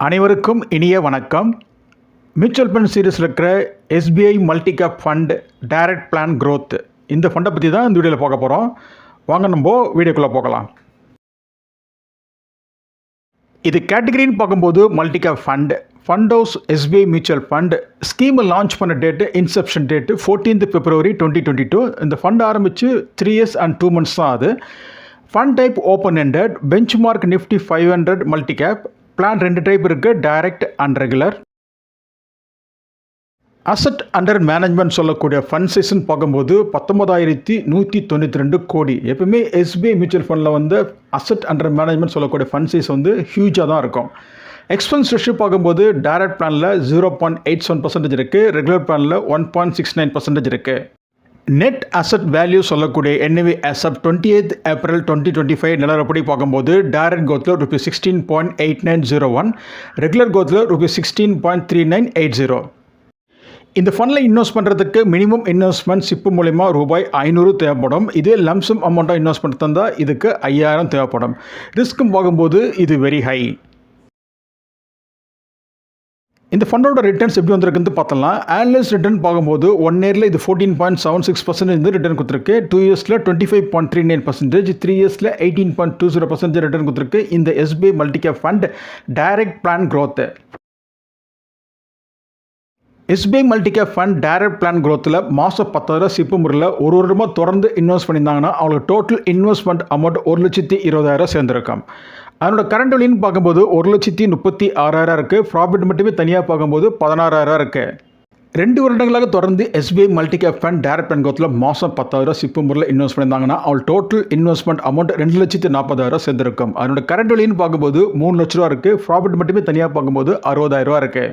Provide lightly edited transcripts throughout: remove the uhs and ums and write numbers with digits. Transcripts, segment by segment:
அனைவருக்கும் இனிய வணக்கம். மியூச்சுவல் ஃபண்ட் சீரீஸில் இருக்கிற SBI multi cap fund direct plan growth இந்த ஃபண்டை பற்றி தான் இந்த வீடியோவில் பார்க்க போகிறோம். வாங்க நம்ம வீடியோக்குள்ளே போகலாம். இது கேட்டகரின்னு பார்க்கும்போது multi cap fund house SBI mutual fund ஸ்கீமை லான்ச் பண்ண date inception date 14th February 2022. இந்த ஃபண்ட் ஆரம்பித்து 3 years and 2 months தான் அது. Fund type open ended, benchmark Nifty 500 multi cap. Plan 2 type இருக்குது, direct and regular. Asset under management சொல்லக்கூடிய fund சைஸ்ன்னு பார்க்கும்போது 19,192 கோடி. எப்பவுமே எஸ்பிஐ மியூச்சுவல் ஃபண்டில் வந்து அசட் அண்டர் மேனேஜ்மெண்ட் சொல்லக்கூடிய ஃபண்ட் சைஸ் வந்து ஹியூஜாக தான் இருக்கும். எக்ஸ்பென்ஸ் ரேஷியோ பார்க்கும்போது டைரக்ட் பிளானில் 0.87% இருக்குது, ரெகுலர் பிளானில் 1.69% இருக்குது. நெட் அசட் வேல்யூ சொல்லக்கூடிய NAV as of 28th April 2025 நிலவரப்படி பார்க்கும்போது டைரக்ட் கோத்தில் ₹16.8901, ரெகுலர் கோத்தில் ₹16.3980. இந்த ஃபண்டில் இன்வெஸ்ட் பண்ணுறதுக்கு மினிமம் இன்வெஸ்ட்மெண்ட் சிப்பு மூலிமா ₹500 தேவைப்படும். இதே லம்சம் அமௌண்ட்டாக இன்வெஸ்ட்மெண்ட் தந்தால் இதுக்கு 5000 தேவைப்படும். ரிஸ்க்கும் பார்க்கும்போது இது வெரி ஹை. இந்த ஃபண்டோட ரிட்டர்ன்ஸ் எப்படி வந்திருக்குன்னு பார்த்தலாம். ஆனுவல் ரிட்டர்ன் பார்க்கும்போது 1 yearல இது 14.76% ரிட்டர்ன் கொடுத்துருக்கு, 2 yearsல 25.39%, 3 yearsல 18.20% ரிட்டர்ன் கொடுத்துருக்கு. இந்த SBI multi cap fund direct plan growth. SBI multi cap fund direct plan க்ரோத்தில் மாதம் 10,000 சிப்பு முறையில் ஒரு வருடமாக தொடர்ந்து இன்வெஸ்ட் பண்ணியிருந்தாங்கன்னா அவங்களுக்கு டோட்டல் இன்வெஸ்ட்மெண்ட் அமௌண்ட் 1,20,000 சேர்ந்துருக்கும். அதனோட கரண்ட் வேல்யூன்னு பார்க்கும்போது 1,36,000 இருக்குது. ப்ராஃபிட் மட்டுமே தனியாக பார்க்கும்போது 16,000 இருக்குது. 2 வருடங்களாக தொடர்ந்து SBI multi cap fund direct plan க்ரோத்தில் மாதம் 10,000 சிப்பு முறையில் இன்வெஸ்ட் பண்ணியிருந்தாங்கன்னா அவள் டோட்டல் இன்வெஸ்ட்மெண்ட் அமௌண்ட் 2,40,000 சேர்ந்துருக்கும். அதனோட கரண்ட் வேல்யூன்னு பார்க்கும்போது 3 லட்ச ரூபா இருக்குது. ப்ராஃபிட் மட்டுமே தனியாக பார்க்கும்போது 60,000 இருக்குது.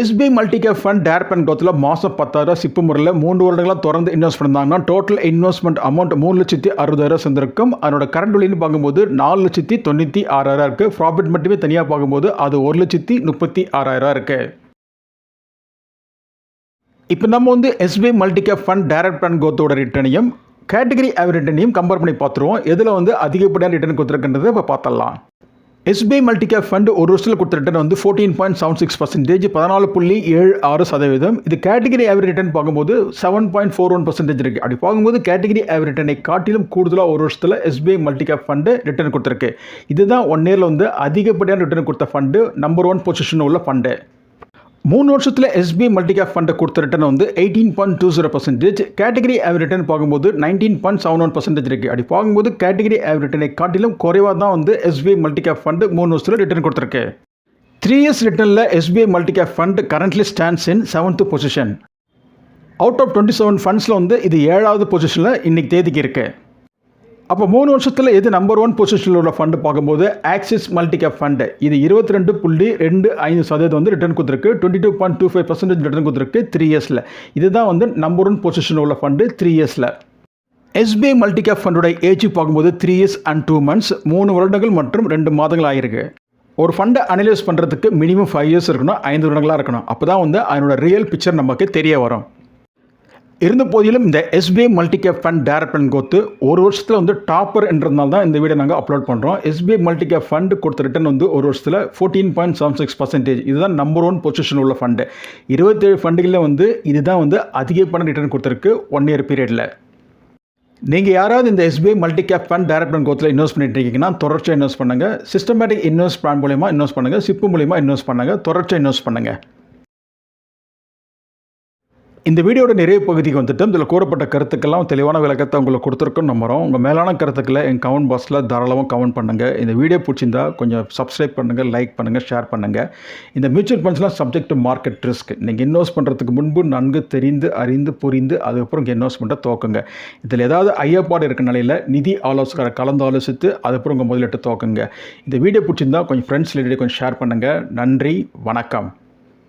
SBI multi cap fund direct plan க்ரோத்தில் மாதம் 10,000 சிப்பு முறையில் 3 வருடங்களாக தொடர்ந்து இன்வெஸ்ட் பண்ணியிருந்தாங்கன்னா டோட்டல் இன்வெஸ்ட்மெண்ட் அமௌண்ட் 3,60,000 சேர்ந்திருக்கும். அதனோட கரண்ட் வேல்யூன்னு பார்க்கும்போது 4,96,000 இருக்குது. ப்ராஃபிட் மட்டுமே தனியாக பார்க்கும்போது அது 1,36,000 இருக்குது. இப்போ நம்ம வந்து SBI multi cap fund direct plan க்ரோத்தோட ரிட்டர்னையும் கேட்டகரி ஆவரேஜ் ரிட்டர்னையும் கம்பேர் பண்ணி பார்த்துருவோம். எதில் வந்து அதிகப்படியான ரிட்டர்ன் கொடுத்துருக்குன்றதை இப்போ பார்த்துடலாம். எஸ்பிஐ மல்டி கேப் ஃபண்ட் ஒரு வருஷத்தில் கொடுத்த ரிட்டர்ன் வந்து 14.76%, 14.76%. இது கேட்டகரி ஆவரேஜ் ரிட்டர்ன் பார்க்கும்போது 7.41% இருக்குது. அப்படி பார்க்கும்போது கேட்டகரி ஆவரேஜ் ரிட்டர்னை காட்டிலும் கூடுதலாக ஒரு வருஷத்தில் SBI multi cap fund return கொடுத்துருக்கு. இதுதான் 1 yearல வந்து அதிகப்படியான ரிட்டர்ன் கொடுத்த ஃபண்டு, நம்பர் 1 பொசிஷன் உள்ள ஃபண்டு. 3 வருஷத்தில் எஸ்பிஐ மல்டி கேப் ஃபண்டை கொடுத்த ரிட்டர்ன் வந்து 18.20%, கேட்டகரி ஆவரேஜ் ரிட்டர்ன் பார்க்கும்போது 19.71% இருக்குது. அப்படி பார்க்கும்போது கேட்டகரி ஆவரேஜ் ரிட்டர்னை காட்டிலும் குறைவாக தான் வந்து எஸ்பிஐ மல்டி கேப் ஃபண்டு 3 வருஷத்தில் ரிட்டர்ன் கொடுத்துருக்கு. 3 years ரிட்டர்னில் SBI multi cap fund currently stands in 7th position. Out of 27 ஃபண்ட்ஸில் வந்து இது 7வது பொசிஷனில் இன்னைக்கு தேதிக்கு இருக்குது. அப்போ 3 வருஷத்தில் எது நம்பர் 1 பொசிஷனில் உள்ள ஃபண்டு பார்க்கும்போது ஆக்சிஸ் மல்டி கேப் ஃபண்டு. இது 22.25% வந்து ரிட்டர்ன் கொடுத்துருக்கு, 22.25% ரிட்டர்ன் கொடுத்துருக்கு 3 yearsல. இதுதான் வந்து நம்பர் 1 பொசிஷனில் உள்ள ஃபண்டு 3 yearsல. எஸ்பிஐ மல்டி கேப் ஃபண்டோட ஏஜ் பார்க்கும்போது 3 years and 2 months, 3 வருடங்கள் மற்றும் 2 மாதங்கள் ஆகிருக்கு. ஒரு ஃபண்டை அனலைஸ் பண்ணுறதுக்கு மினிமம் 5 years இருக்கணும், 5 வருடங்களாக இருக்கணும். அப்போ தான் வந்து அதனோட ரியல் பிக்சர் நமக்கு தெரிய வரும். இருந்த போதிலும் இந்த SBI multi cap fund direct plan growth ஒரு வருஷத்தில் வந்து டாப்பர் என்றதுனால தான் இந்த வீடியோ நாங்கள் அப்லோட் பண்ணுறோம். எஸ்பிஐ மல்டி கேப் ஃபண்ட் கொடுத்த ரிட்டர்ன் வந்து ஒரு வருஷத்தில் 14.76%. இதுதான் நம்பர் 1 பொசிஷன் உள்ள ஃபண்டு. 27 ஃபண்டுகளில் வந்து இதுதான் வந்து அதிகப்படியான ரிட்டர்ன் கொடுத்துருக்கு 1 year பீரியடில். நீங்கள் யாராவது இந்த SBI multi cap fund direct plan க்ரோத்தில் இன்வெஸ்ட் பண்ணிட்டு இருக்கீங்கன்னா தொடர்ச்சியாக இன்வெஸ்ட் பண்ணுங்கள். சிஸ்டமேட்டிக் இன்வெஸ்ட் பிளான் மூலமா இன்வெஸ்ட் பண்ணுங்கள், சிப்பு மூலமா இன்வெஸ்ட் பண்ணுங்கள், தொடர்ச்சியாக இன்வெஸ்ட் பண்ணுங்கள். இந்த வீடியோட நிறைய பகுதிக்கு வந்துட்டு இதில் கூறப்பட்ட கருத்துக்கெல்லாம் தெளிவான விளக்கத்தை உங்களுக்கு கொடுத்துருக்கோன்னு நம்புகிறோம். உங்கள் மேலான கருத்துக்களை எங்கள் கமெண்ட் பாக்ஸில் தாராளமாக கமெண்ட் பண்ணுங்கள். இந்த வீடியோ பிடிச்சிருந்தா கொஞ்சம் சப்ஸ்கிரைப் பண்ணுங்கள், லைக் பண்ணுங்கள், ஷேர் பண்ணுங்கள். இந்த மியூச்சுவல் ஃபண்ட்ஸ்லாம் சப்ஜெக்ட் டு மார்க்கெட் ரிஸ்க். நீங்கள் இன்வெஸ்ட் பண்ணுறதுக்கு முன்பு நன்கு தெரிந்து அறிந்து புரிந்து அதுக்கப்புறம் இங்கே இன்வெஸ்ட்மெண்ட்டை துவக்குங்க. இதில் ஏதாவது ஐயப்பாடு இருக்க நிலையில் நிதி ஆலோசகரை கலந்து ஆலோசித்து அதுக்கப்புறம் உங்கள் முதலீட்டு துவக்குங்க. இந்த வீடியோ பிடிச்சிருந்தா கொஞ்சம் ஃப்ரெண்ட்ஸ் ரிலேட்டட் கொஞ்சம் ஷேர் பண்ணுங்கள். நன்றி, வணக்கம்.